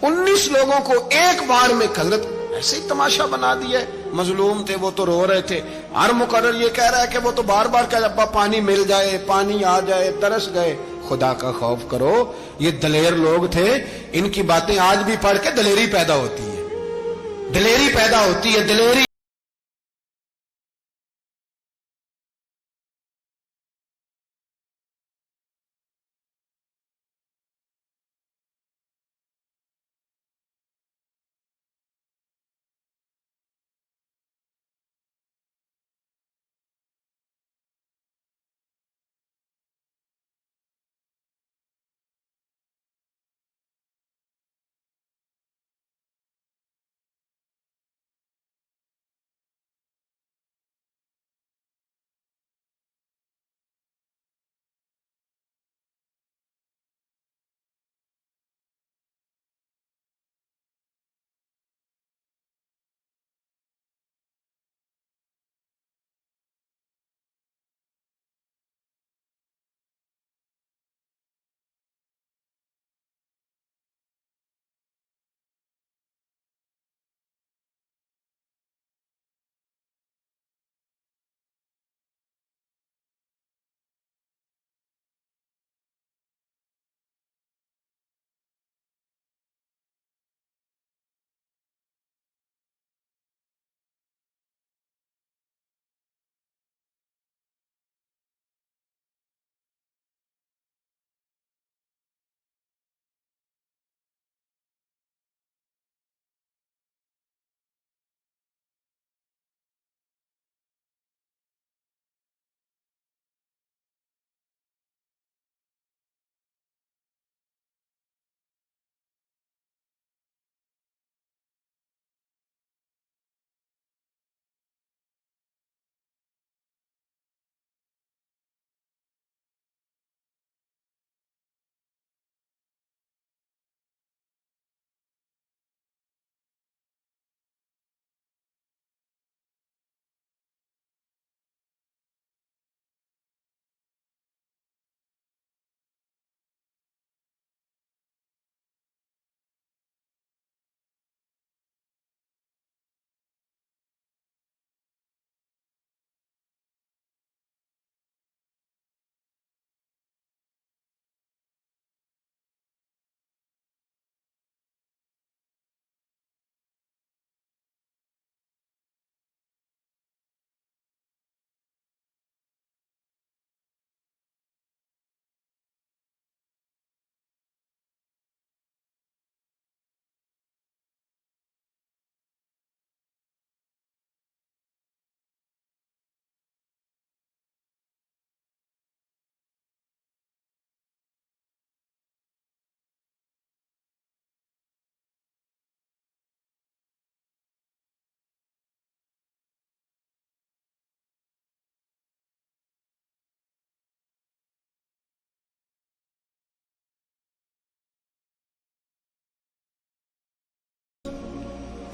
19 لوگوں کو ایک بار میں حضرت ایسے ہی تماشا بنا دیا ہے. مظلوم تھے وہ تو رو رہے تھے. ہر مقرر یہ کہہ رہا ہے کہ وہ تو بار بار کہ ابا پانی مل جائے, پانی آ جائے, ترس گئے. خدا کا خوف کرو, یہ دلیر لوگ تھے. ان کی باتیں آج بھی پڑھ کے دلیری پیدا ہوتی ہے, دلیری پیدا ہوتی ہے, دلیری.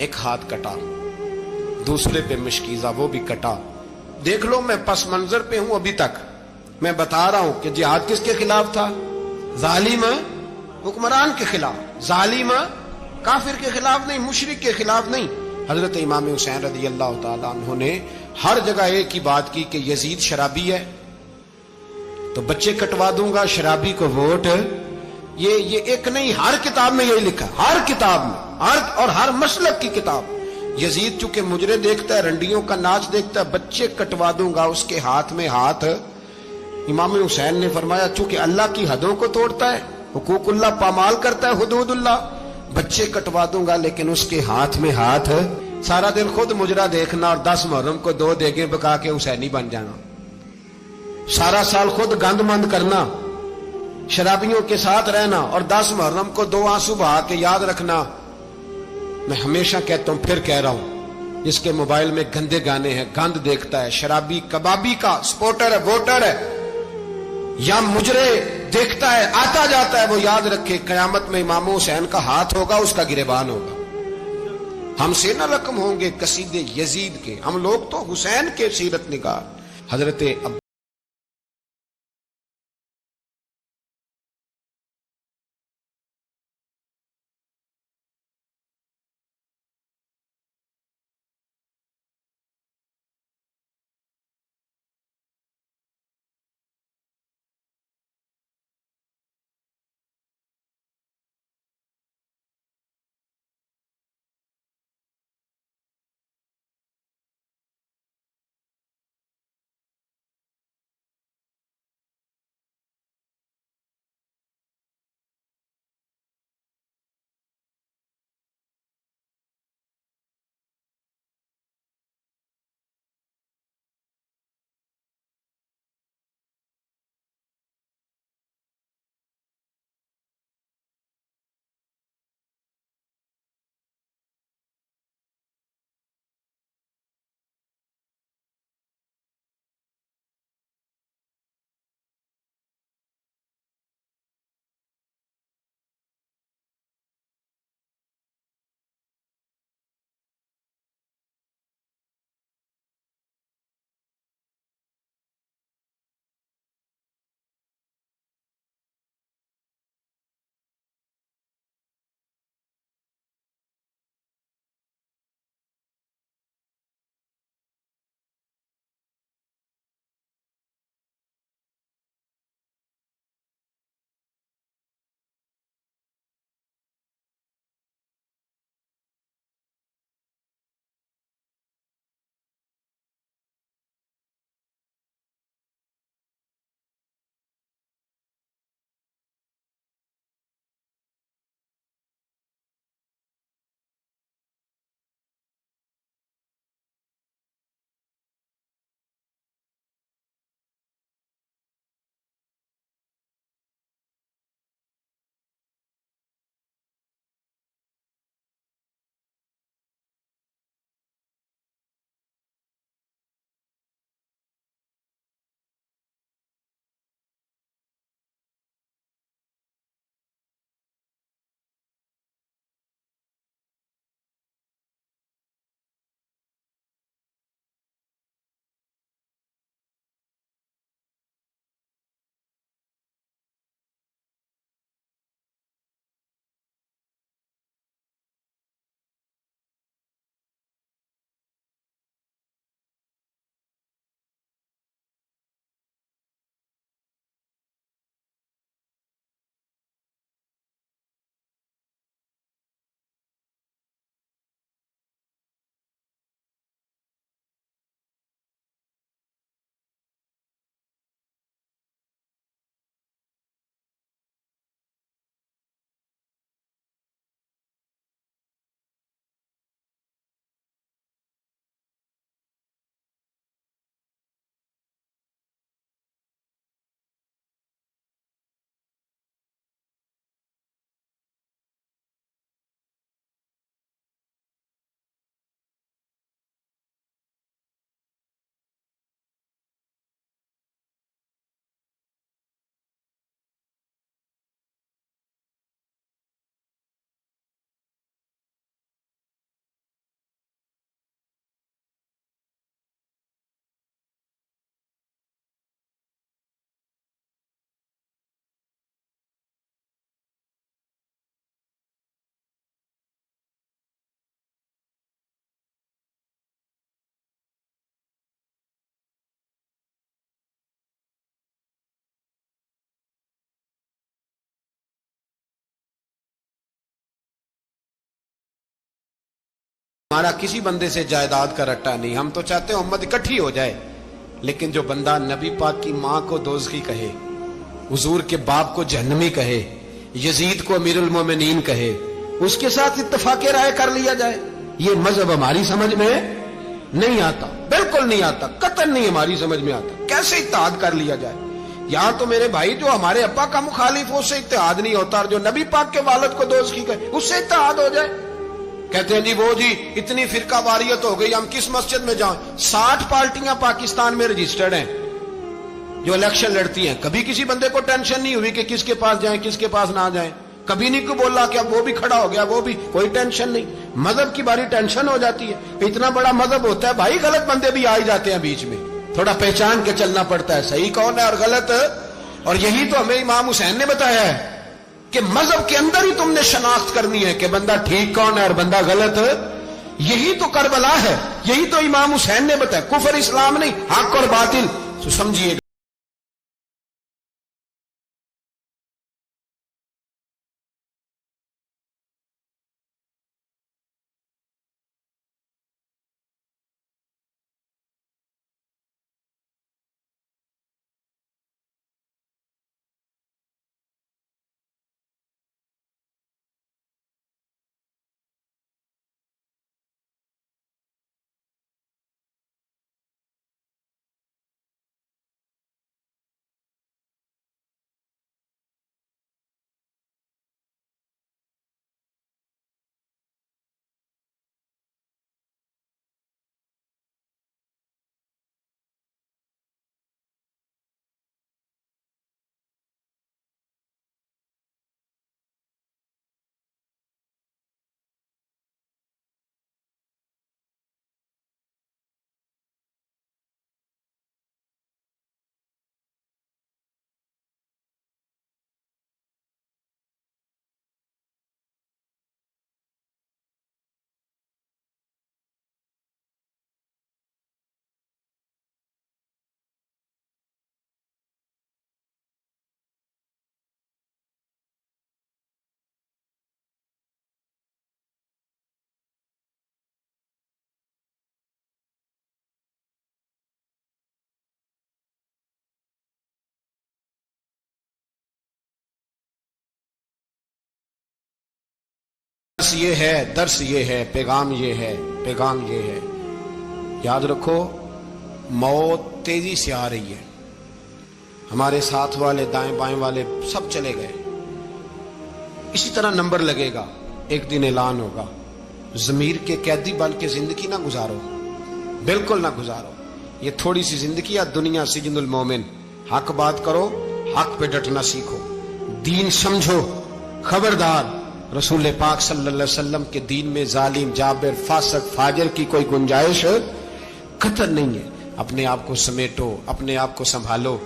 ایک ہاتھ کٹا, دوسرے پہ مشکیزہ وہ بھی کٹا. دیکھ لو میں پس منظر پہ ہوں ابھی تک. میں بتا رہا ہوں کہ جہاد کس کے خلاف تھا؟ ظالم حکمران کے خلاف. ظالم کافر کے خلاف نہیں, مشرک کے خلاف نہیں. حضرت امام حسین رضی اللہ تعالیٰ عنہ نے ہر جگہ ایک ہی بات کی کہ یزید شرابی ہے تو بچے کٹوا دوں گا, شرابی کو ووٹ. یہ ایک نہیں, ہر کتاب میں یہی لکھا, ہر کتاب میں, اور ہر مسلک کی کتاب. یزید چونکہ مجرے دیکھتا ہے, رنڈیوں کا ناچ دیکھتا ہے, بچے کٹوا دوں گا, اس کے ہاتھ میں ہاتھ. امام حسین نے فرمایا چونکہ اللہ کی حدوں کو توڑتا ہے, حقوق اللہ پامال کرتا ہے, حدود اللہ, بچے کٹوا دوں گا لیکن اس کے ہاتھ میں ہاتھ. سارا دن خود مجرا دیکھنا اور 10 محرم کو 2 دیگیں پکا کے حسینی بن جانا. سارا سال خود گند مند کرنا, شرابیوں کے ساتھ رہنا, اور 10 محرم کو 2 آنسو بہا کے یاد رکھنا. میں ہمیشہ کہتا ہوں, پھر کہہ رہا ہوں, جس کے موبائل میں گندے گانے ہیں, گند دیکھتا ہے, شرابی کبابی کا سپورٹر ہے, ووٹر ہے, یا مجرے دیکھتا ہے, آتا جاتا ہے, وہ یاد رکھے قیامت میں امام حسین کا ہاتھ ہوگا, اس کا گریبان ہوگا. ہم سے نہ رقم ہوں گے قصیدے یزید کے, ہم لوگ تو حسین کے سیرت نگار. حضرت ہمارا کسی بندے سے جائیداد کا رٹا نہیں، ہم تو چاہتے ہیں امت اکٹھی ہو جائے، لیکن جو بندہ نبی پاک کی ماں کو دوزخی کہے، حضور کے باپ کو جہنمی کہے، یزید کو امیر المومنین کہے، اس کے ساتھ اتفاق رائے کر لیا جائے، یہ مذہب ہماری سمجھ میں نہیں آتا، بالکل نہیں آتا، قطعاً نہیں ہماری سمجھ میں آتا۔ کیسے اتحاد کر لیا جائے؟ یہاں تو میرے بھائی جو ہمارے ابا کا مخالف ہو اس سے اتحاد نہیں ہوتا، اور جو نبی پاک کے والد کو دوزخی کہے اس سے اتحاد ہو جائے۔ کہتے ہیں جی وہ جی اتنی فرقہ واریت ہو گئی، ہم کس مسجد میں جائیں؟ 60 پارٹیاں پاکستان میں رجسٹرڈ ہیں جو الیکشن لڑتی ہیں، کبھی کسی بندے کو ٹینشن نہیں ہوئی کہ کس کے پاس جائیں کس کے پاس نہ جائیں، کبھی نہیں کو بولا کہ اب وہ بھی کھڑا ہو گیا، وہ بھی، کوئی ٹینشن نہیں۔ مذہب کی باری ٹینشن ہو جاتی ہے، اتنا بڑا مذہب ہوتا ہے بھائی، غلط بندے بھی آ ہی جاتے ہیں بیچ میں، تھوڑا پہچان کے چلنا پڑتا ہے صحیح کون ہے اور غلط۔ اور یہی تو ہمیں امام حسین نے بتایا ہے کہ مذہب کے اندر ہی تم نے شناخت کرنی ہے کہ بندہ ٹھیک کون ہے اور بندہ غلط۔ یہی تو کربلا ہے، یہی تو امام حسین نے بتایا، کفر اسلام نہیں، حق اور باطل۔ تو سمجھیے درس یہ ہے، درس یہ ہے، پیغام یہ ہے، پیغام یہ ہے، یاد رکھو موت تیزی سے آ رہی ہے، ہمارے ساتھ والے دائیں بائیں والے سب چلے گئے، اسی طرح نمبر لگے گا، ایک دن اعلان ہوگا۔ ضمیر کے قیدی بن کے زندگی نہ گزارو، بالکل نہ گزارو، یہ تھوڑی سی زندگی ہے دنیا سجن المومن۔ حق بات کرو، حق پہ ڈٹنا سیکھو، دین سمجھو، خبردار رسول پاک صلی اللہ علیہ وسلم کے دین میں ظالم، جابر، فاسق، فاجر کی کوئی گنجائش قطعاً نہیں ہے۔ اپنے آپ کو سمیٹو، اپنے آپ کو سنبھالو،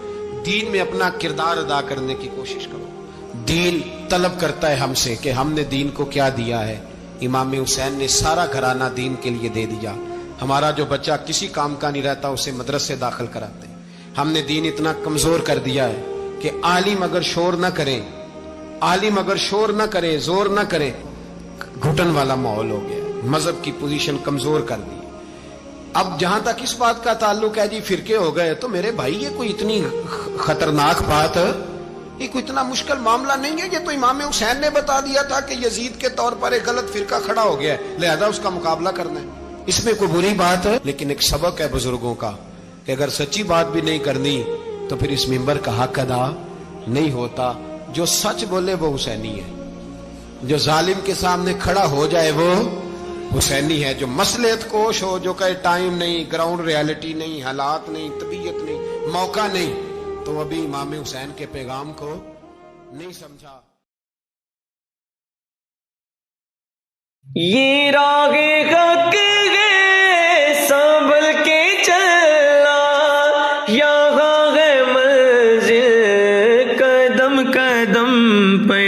دین میں اپنا کردار ادا کرنے کی کوشش کرو۔ دین طلب کرتا ہے ہم سے کہ ہم نے دین کو کیا دیا ہے۔ امام حسین نے سارا گھرانہ دین کے لیے دے دیا۔ ہمارا جو بچہ کسی کام کا نہیں رہتا اسے مدرسے داخل کراتے ہیں۔ ہم نے دین اتنا کمزور کر دیا ہے کہ عالم اگر شور نہ کریں، عالم اگر شور نہ کرے، زور نہ کرے، گھٹن والا ماحول ہو گیا، مذہب کی پوزیشن کمزور کر دی۔ اب جہاں تک اس بات کا تعلق ہے جی فرقے ہو گئے، تو میرے بھائی یہ کوئی اتنی خطرناک بات ہے، یہ کوئی اتنا مشکل معاملہ نہیں ہے، یہ تو امام حسین نے بتا دیا تھا کہ یزید کے طور پر ایک غلط فرقہ کھڑا ہو گیا ہے، لہذا اس کا مقابلہ کرنا ہے، اس میں کوئی بری بات ہے؟ لیکن ایک سبق ہے بزرگوں کا کہ اگر سچی بات بھی نہیں کرنی تو پھر اس منبر کا حق ادا نہیں ہوتا۔ جو سچ بولے وہ حسینی ہے، جو ظالم کے سامنے کھڑا ہو جائے وہ حسینی ہے، جو مصلحت کوش ہو، جو کہے ٹائم نہیں، گراؤنڈ ریالٹی نہیں، حالات نہیں، طبیعت نہیں، موقع نہیں، تو ابھی امام حسین کے پیغام کو نہیں سمجھا۔ یہ راہ حق ہے سنبھل کے چلنا، یہاں ہے منزل قدم قدم پہ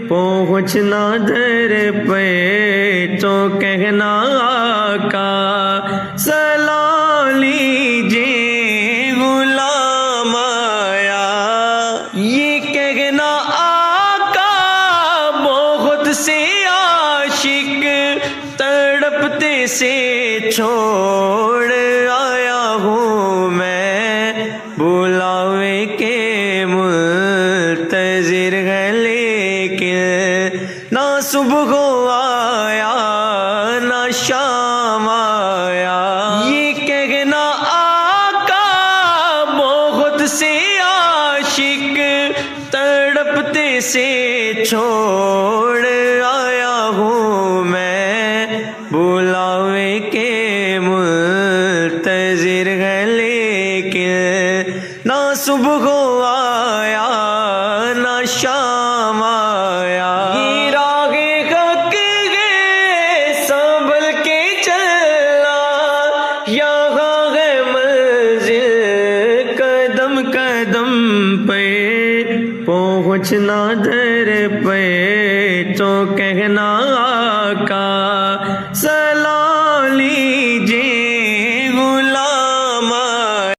پہنچنا، در پہ تو کہنا آقا سلام لیجیے غلام آیا، یہ کہنا آقا بہت سے عاشق تڑپتے سے عاشق تڑپتے سے چھوڑ آیا ہوں میں، بلاوے کے منتظر ہے لیکن نہ صبح آیا نہ شام آیا۔ یہ راہ حق ہے سنبھل کے چلنا، یہاں ہے منزل قدم قدم پہ پہنچنا در پہ تو کہنا آقا